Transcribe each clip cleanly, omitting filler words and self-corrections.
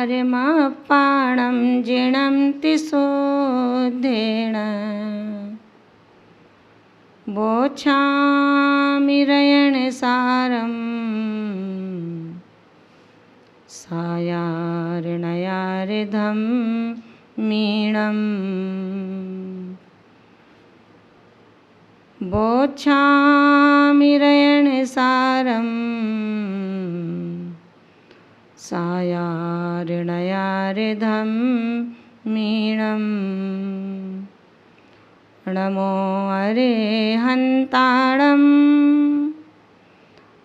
पाणं जिणं तिशोधेण बोच्छामि रयणसारं सायार्णयारिधं मीणम् बोच्छामि रयणसारं सायार्णयारिधं मीणम् नमो अरिहन्ताणं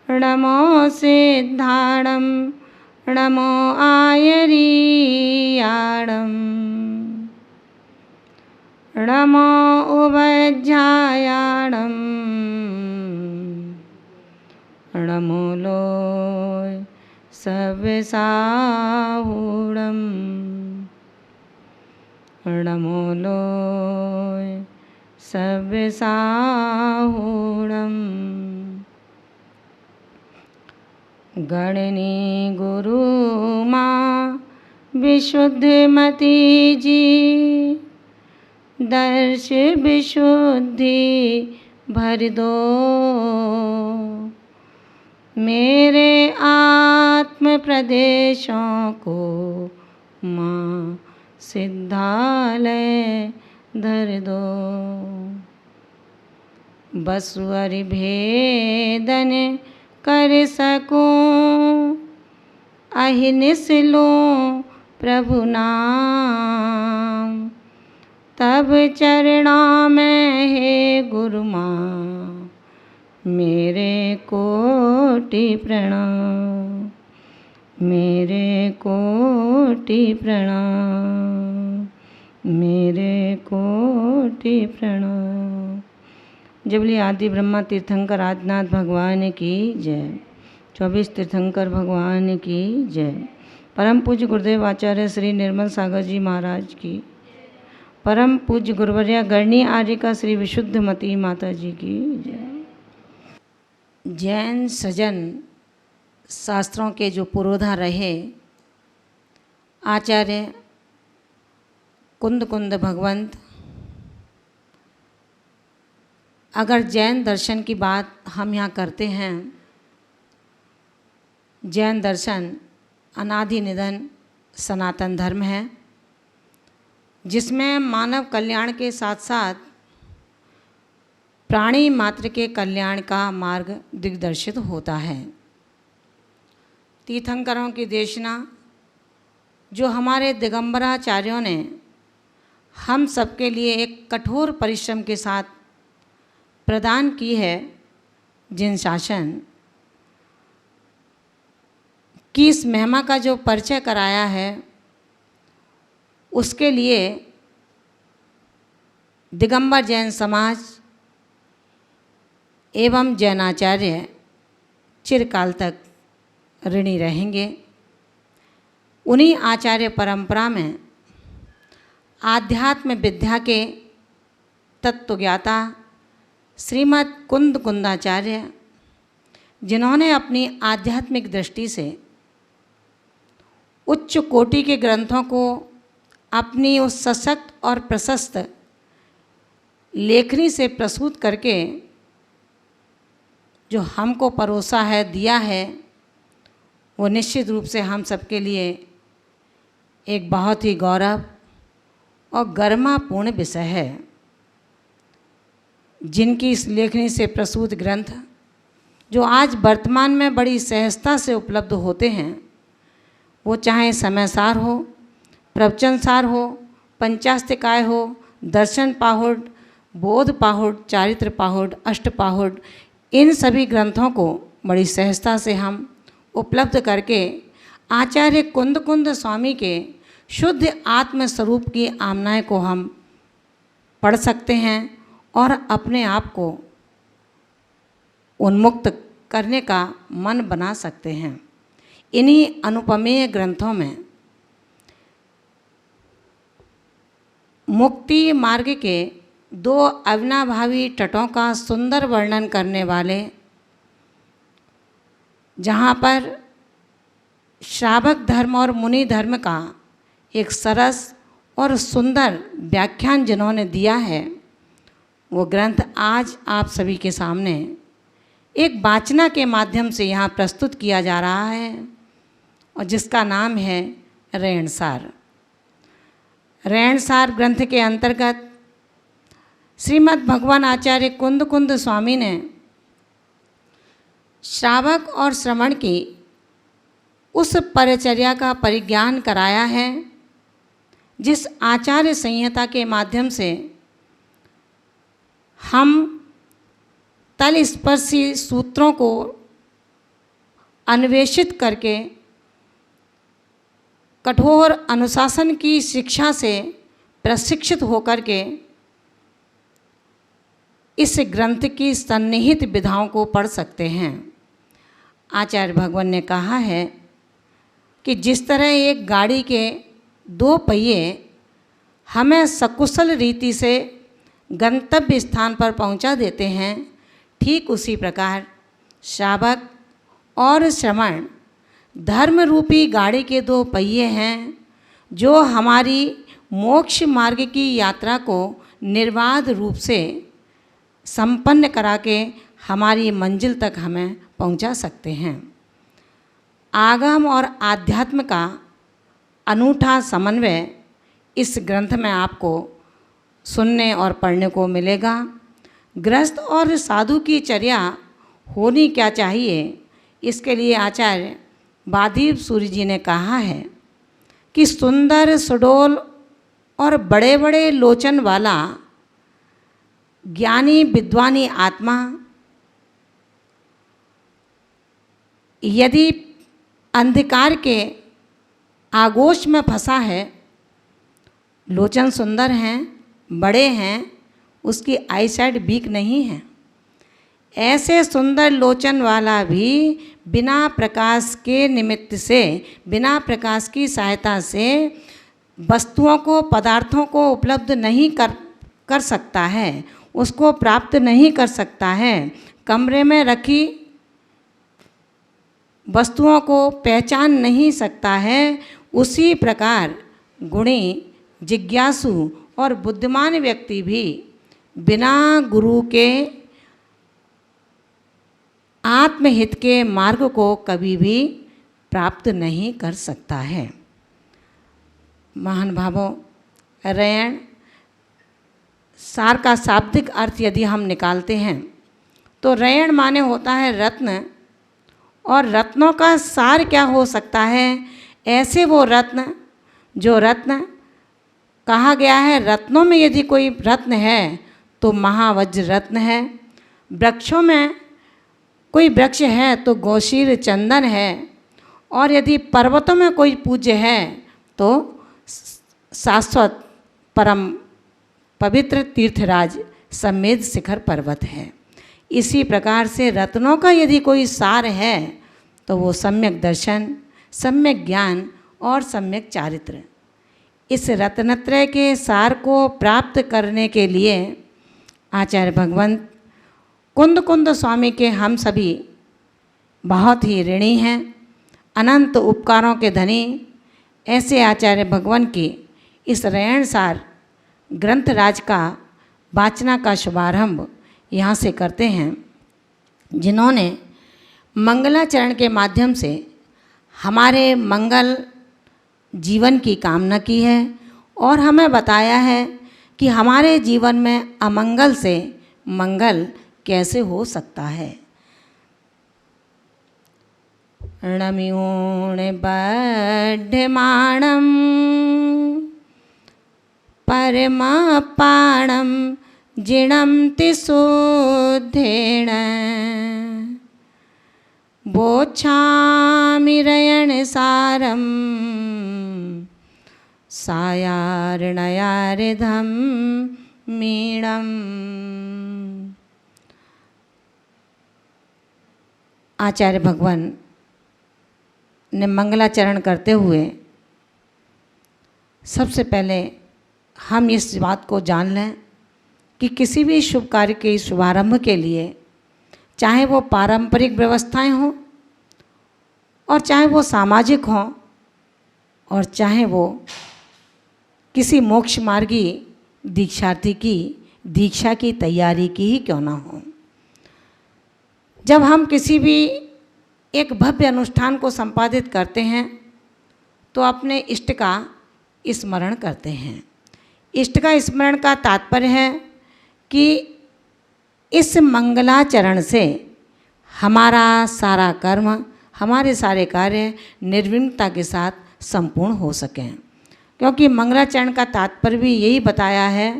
नमो सिद्धाणं नमो आयरीयाणं नमो उभयध्यायाणं नमो लोय सव्यसाहूणं नमो लोय सव्यसाहूणं गणनी गुरु माँ विशुद्धमती जी दर्श विशुद्धि भर दो मेरे आत्म प्रदेशों को माँ सिद्धालय धर दो बसुअर भेदन कर सकूं अहिनिस लूं प्रभु नाम तब चरणों में हे गुरु माँ मेरे कोटि प्रणाम मेरे कोटि प्रणाम मेरे कोटि प्रणाम। जबली आदि ब्रह्मा तीर्थंकर आदिनाथ भगवान की जय। 24 तीर्थंकर भगवान की जय। परम पूज्य गुरुदेव आचार्य श्री निर्मल सागर जी महाराज की। परम पूज्य गुरुवर्या गणनी आर्यिका श्री विशुद्धमती माता जी की जय। जैन सजन शास्त्रों के जो पुरोधा रहे आचार्य कुंद कुंद भगवंत, अगर जैन दर्शन की बात हम यहाँ करते हैं, जैन दर्शन अनादि निधन सनातन धर्म है जिसमें मानव कल्याण के साथ साथ प्राणी मात्र के कल्याण का मार्ग दिग्दर्शित होता है। तीर्थंकरों की देशना जो हमारे दिगंबराचार्यों ने हम सबके लिए एक कठोर परिश्रम के साथ प्रदान की है, जिन शासन की इस महिमा का जो परिचय कराया है, उसके लिए दिगंबर जैन समाज एवं जैनाचार्य चिरकाल तक ऋणी रहेंगे। उन्हीं आचार्य परंपरा में आध्यात्म विद्या के तत्वज्ञाता श्रीमद् कुंद कुंदाचार्य, जिन्होंने अपनी आध्यात्मिक दृष्टि से उच्च कोटि के ग्रंथों को अपनी उस सशक्त और प्रशस्त लेखनी से प्रस्तुत करके जो हमको परोसा है, दिया है, वो निश्चित रूप से हम सबके लिए एक बहुत ही गौरव और गरिमापूर्ण विषय है। जिनकी इस लेखनी से प्रस्तुत ग्रंथ जो आज वर्तमान में बड़ी सहजता से उपलब्ध होते हैं, वो चाहे समयसार हो, प्रवचनसार हो, पंचास्तिकाय हो, दर्शन पाहुड़, बोध पाहुड़, चारित्र पाहुड़, अष्ट पाहुड़, इन सभी ग्रंथों को बड़ी सहजता से हम उपलब्ध करके आचार्य कुंद कुंद स्वामी के शुद्ध आत्म स्वरूप की आमनाएं को हम पढ़ सकते हैं और अपने आप को उन्मुक्त करने का मन बना सकते हैं। इन्हीं अनुपमेय ग्रंथों में मुक्ति मार्ग के 2 अविनाभावी तटों का सुंदर वर्णन करने वाले, जहाँ पर श्रावक धर्म और मुनि धर्म का एक सरस और सुंदर व्याख्यान जिन्होंने दिया है, वो ग्रंथ आज आप सभी के सामने एक वाचना के माध्यम से यहाँ प्रस्तुत किया जा रहा है, और जिसका नाम है रेणसार। रेणसार ग्रंथ के अंतर्गत श्रीमद् भगवान आचार्य कुंद कुंद स्वामी ने श्रावक और श्रवण की उस परिचर्या का परिज्ञान कराया है, जिस आचार्य संहिता के माध्यम से हम तलस्पर्शी सूत्रों को अन्वेषित करके कठोर अनुशासन की शिक्षा से प्रशिक्षित होकर के इस ग्रंथ की सन्निहित विधाओं को पढ़ सकते हैं। आचार्य भगवान ने कहा है कि जिस तरह एक गाड़ी के 2 पहिए हमें सकुशल रीति से गंतव्य स्थान पर पहुंचा देते हैं, ठीक उसी प्रकार श्रावक और श्रवण धर्म रूपी गाड़ी के 2 पहिए हैं, जो हमारी मोक्ष मार्ग की यात्रा को निर्बाध रूप से संपन्न करा के हमारी मंजिल तक हमें पहुंचा सकते हैं। आगम और आध्यात्म का अनूठा समन्वय इस ग्रंथ में आपको सुनने और पढ़ने को मिलेगा। गृहस्थ और साधु की चर्या होनी क्या चाहिए, इसके लिए आचार्य बादीप सूरी जी ने कहा है कि सुंदर सुडोल और बड़े बड़े लोचन वाला ज्ञानी विद्वानी आत्मा यदि अंधकार के आगोश में फंसा है, लोचन सुंदर हैं, बड़े हैं, उसकी आईसाइट वीक नहीं है, ऐसे सुंदर लोचन वाला भी बिना प्रकाश के निमित्त से, बिना प्रकाश की सहायता से वस्तुओं को, पदार्थों को उपलब्ध नहीं कर सकता है, उसको प्राप्त नहीं कर सकता है। कमरे में रखी वस्तुओं को पहचान नहीं सकता है। उसी प्रकार गुणी, जिज्ञासु और बुद्धिमान व्यक्ति भी बिना गुरु के आत्महित के मार्ग को कभी भी प्राप्त नहीं कर सकता है। महान भावों, रेण सार का शाब्दिक अर्थ यदि हम निकालते हैं तो रेण माने होता है रत्न, और रत्नों का सार क्या हो सकता है? ऐसे वो रत्न, जो रत्न कहा गया है, रत्नों में यदि कोई रत्न है तो महावज्र रत्न है। वृक्षों में कोई वृक्ष है तो गौशीर चंदन है, और यदि पर्वतों में कोई पूज्य है तो शाश्वत परम पवित्र तीर्थराज समेध शिखर पर्वत है। इसी प्रकार से रत्नों का यदि कोई सार है तो वो सम्यक दर्शन, सम्यक ज्ञान और सम्यक चारित्र। इस रत्नत्रय के सार को प्राप्त करने के लिए आचार्य भगवंत कुंद कुंद स्वामी के हम सभी बहुत ही ऋणी हैं, अनंत उपकारों के धनी। ऐसे आचार्य भगवान की इस रेणसार ग्रंथराज का वाचना का शुभारंभ यहाँ से करते हैं, जिन्होंने मंगलाचरण के माध्यम से हमारे मंगल जीवन की कामना की है, और हमें बताया है कि हमारे जीवन में अमंगल से मंगल कैसे हो सकता है। णम्यूण बड्ढमाणं परमपाणं जिणं तिशुद्धेन बोच्छामि रेणसारं सायार्णयारिधं मीणम्। आचार्य भगवान ने मंगलाचरण करते हुए सबसे पहले हम इस बात को जान लें कि किसी भी शुभ कार्य के शुभारंभ के लिए, चाहे वो पारंपरिक व्यवस्थाएं हों और चाहे वो सामाजिक हों और चाहे वो किसी मोक्ष मार्गी दीक्षार्थी की दीक्षा की तैयारी की ही क्यों ना हो। जब हम किसी भी एक भव्य अनुष्ठान को संपादित करते हैं तो अपने इष्ट का स्मरण करते हैं। इष्ट का स्मरण का तात्पर्य है कि इस मंगलाचरण से हमारा सारा कर्म, हमारे सारे कार्य निर्विघ्नता के साथ संपूर्ण हो सकें। क्योंकि मंगलाचरण का तात्पर्य भी यही बताया है,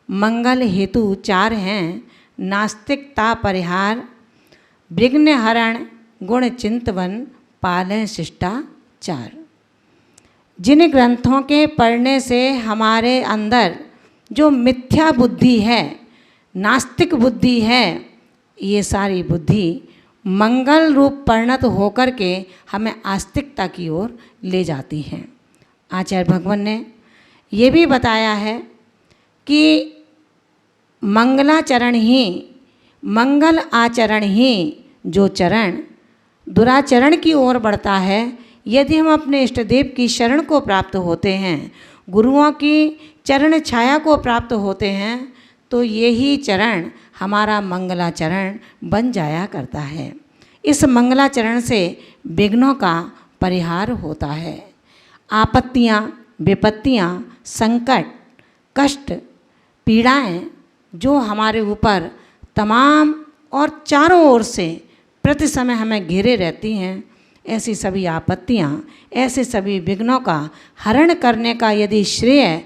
मंगल हेतु 4 हैं, नास्तिकता परिहार, विघ्न हरण, गुण चिंतवन, पालय शिष्टाचार। जिन ग्रंथों के पढ़ने से हमारे अंदर जो मिथ्या बुद्धि है, नास्तिक बुद्धि है, ये सारी बुद्धि मंगल रूप परिणत होकर के हमें आस्तिकता की ओर ले जाती हैं। आचार्य भगवान ने ये भी बताया है कि मंगलाचरण ही, मंगल आचरण ही जो चरण दुराचरण की ओर बढ़ता है, यदि हम अपने इष्ट देव की शरण को प्राप्त होते हैं, गुरुओं की चरण छाया को प्राप्त होते हैं, तो यही चरण हमारा मंगलाचरण बन जाया करता है। इस मंगलाचरण से विघ्नों का परिहार होता है। आपत्तियाँ, विपत्तियाँ, संकट, कष्ट, पीड़ाएं जो हमारे ऊपर तमाम और चारों ओर से प्रति समय हमें घेरे रहती हैं, ऐसी सभी आपत्तियाँ, ऐसे सभी विघ्नों का हरण करने का यदि श्रेय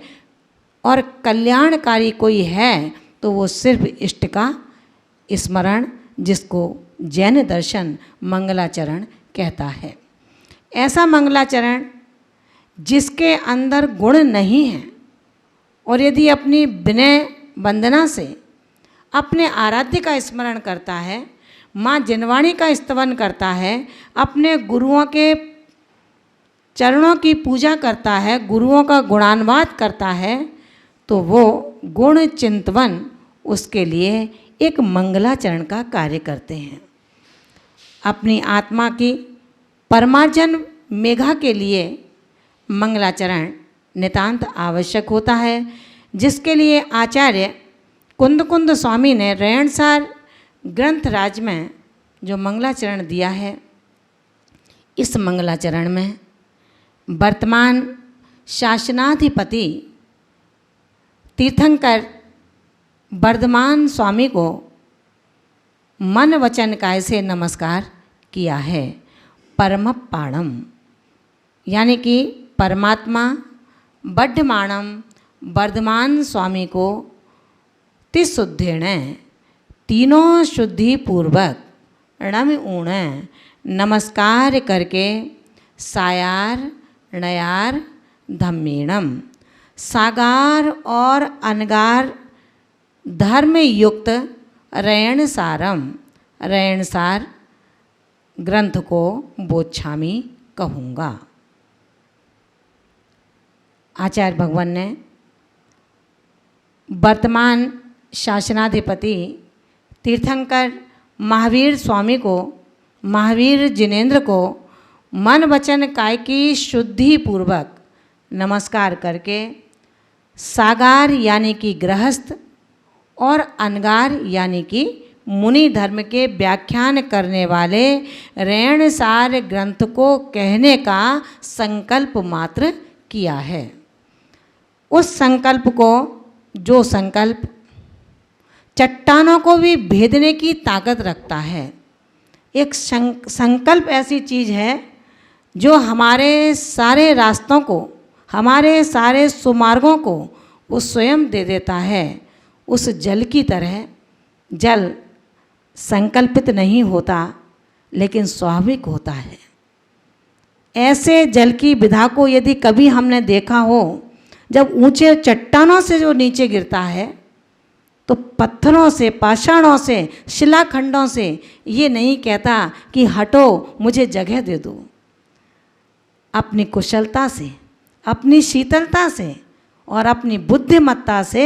और कल्याणकारी कोई है तो वो सिर्फ इष्ट का स्मरण, जिसको जैन दर्शन मंगलाचरण कहता है। ऐसा मंगलाचरण जिसके अंदर गुण नहीं है और यदि अपनी विनय वंदना से अपने आराध्य का स्मरण करता है, माँ जिनवाणी का स्तवन करता है, अपने गुरुओं के चरणों की पूजा करता है, गुरुओं का गुणानुवाद करता है, तो वो गुण चिंतवन उसके लिए एक मंगलाचरण का कार्य करते हैं। अपनी आत्मा की परमार्जन मेघा के लिए मंगलाचरण नितांत आवश्यक होता है, जिसके लिए आचार्य कुंद कुंद स्वामी ने रेणसार ग्रंथराज में जो मंगलाचरण दिया है, इस मंगलाचरण में वर्तमान शासनाधिपति तीर्थंकर वर्धमान स्वामी को मन वचन काय से नमस्कार किया है। परम पाणम यानी कि परमात्मा बड्ढमाणम वर्धमान स्वामी को तिशुद्धेण तीनों शुद्धि पूर्वक णम ऊण नमस्कार करके सायार नयार धम्मीणम सागार और अनगार धर्म युक्त रयणसार ग्रंथ को बोच्छामी कहूँगा। आचार्य भगवान ने वर्तमान शासनाधिपति तीर्थंकर महावीर स्वामी को, महावीर जिनेन्द्र को मन वचन काय की शुद्धि पूर्वक नमस्कार करके सागार यानी कि गृहस्थ और अनगार यानी कि मुनि धर्म के व्याख्यान करने वाले रेणसार ग्रंथ को कहने का संकल्प मात्र किया है। उस संकल्प को, जो संकल्प चट्टानों को भी भेदने की ताकत रखता है, एक संकल्प ऐसी चीज़ है जो हमारे सारे रास्तों को, हमारे सारे सुमार्गों को वो स्वयं दे देता है। उस जल की तरह जल संकल्पित नहीं होता लेकिन स्वाभाविक होता है। ऐसे जल की विधा को यदि कभी हमने देखा हो, जब ऊंचे चट्टानों से जो नीचे गिरता है तो पत्थरों से, पाषाणों से, शिलाखंडों से ये नहीं कहता कि हटो मुझे जगह दे दो। अपनी कुशलता से, अपनी शीतलता से और अपनी बुद्धिमत्ता से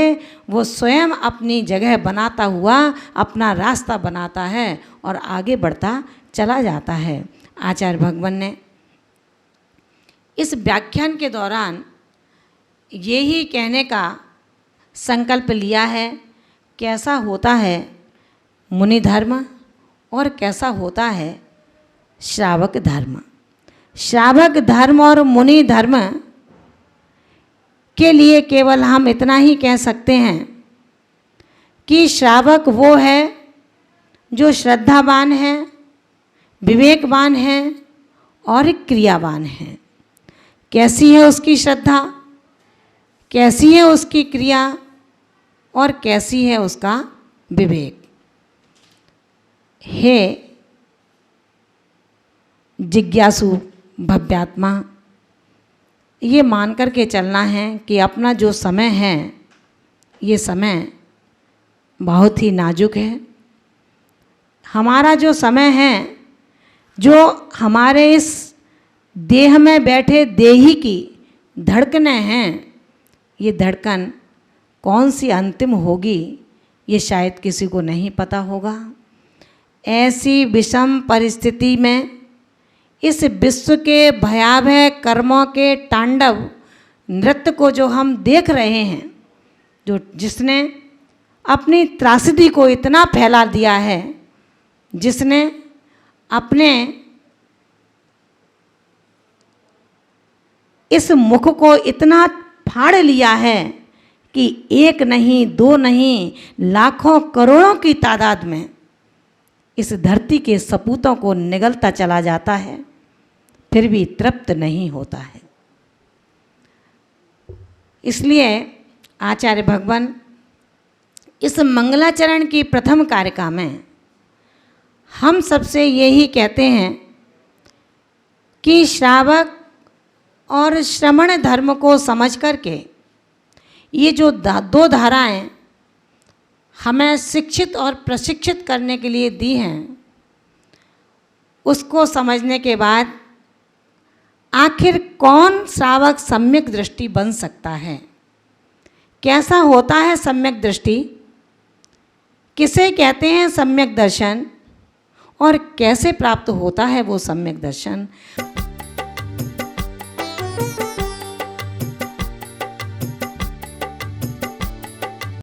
वो स्वयं अपनी जगह बनाता हुआ अपना रास्ता बनाता है और आगे बढ़ता चला जाता है। आचार्य भगवान ने इस व्याख्यान के दौरान ये ही कहने का संकल्प लिया है, कैसा होता है मुनि धर्म और कैसा होता है श्रावक धर्म। श्रावक धर्म और मुनि धर्म के लिए केवल हम इतना ही कह सकते हैं कि श्रावक वो है जो श्रद्धावान है, विवेकवान है और क्रियावान है। कैसी है उसकी श्रद्धा, कैसी है उसकी क्रिया और कैसी है उसका विवेक। हे जिज्ञासु भव्यात्मा, ये मान कर के चलना है कि अपना जो समय है, ये समय बहुत ही नाजुक है। हमारा जो समय है, जो हमारे इस देह में बैठे देही की धड़कनें हैं, ये धड़कन कौन सी अंतिम होगी ये शायद किसी को नहीं पता होगा। ऐसी विषम परिस्थिति में इस विश्व के भयावह कर्मों के तांडव नृत्य को जो हम देख रहे हैं, जिसने अपनी त्रासदी को इतना फैला दिया है, जिसने अपने इस मुख को इतना फाड़ लिया है कि एक नहीं, दो नहीं, लाखों करोड़ों की तादाद में इस धरती के सपूतों को निगलता चला जाता है, फिर भी तृप्त नहीं होता है। इसलिए आचार्य भगवान इस मंगलाचरण की प्रथम कारिका में हम सबसे यही कहते हैं कि श्रावक और श्रमण धर्म को समझ करके ये जो दो धाराएं हमें शिक्षित और प्रशिक्षित करने के लिए दी हैं, उसको समझने के बाद आखिर कौन श्रावक सम्यक दृष्टि बन सकता है, कैसा होता है सम्यक दृष्टि, किसे कहते हैं सम्यक दर्शन और कैसे प्राप्त होता है वो सम्यक दर्शन।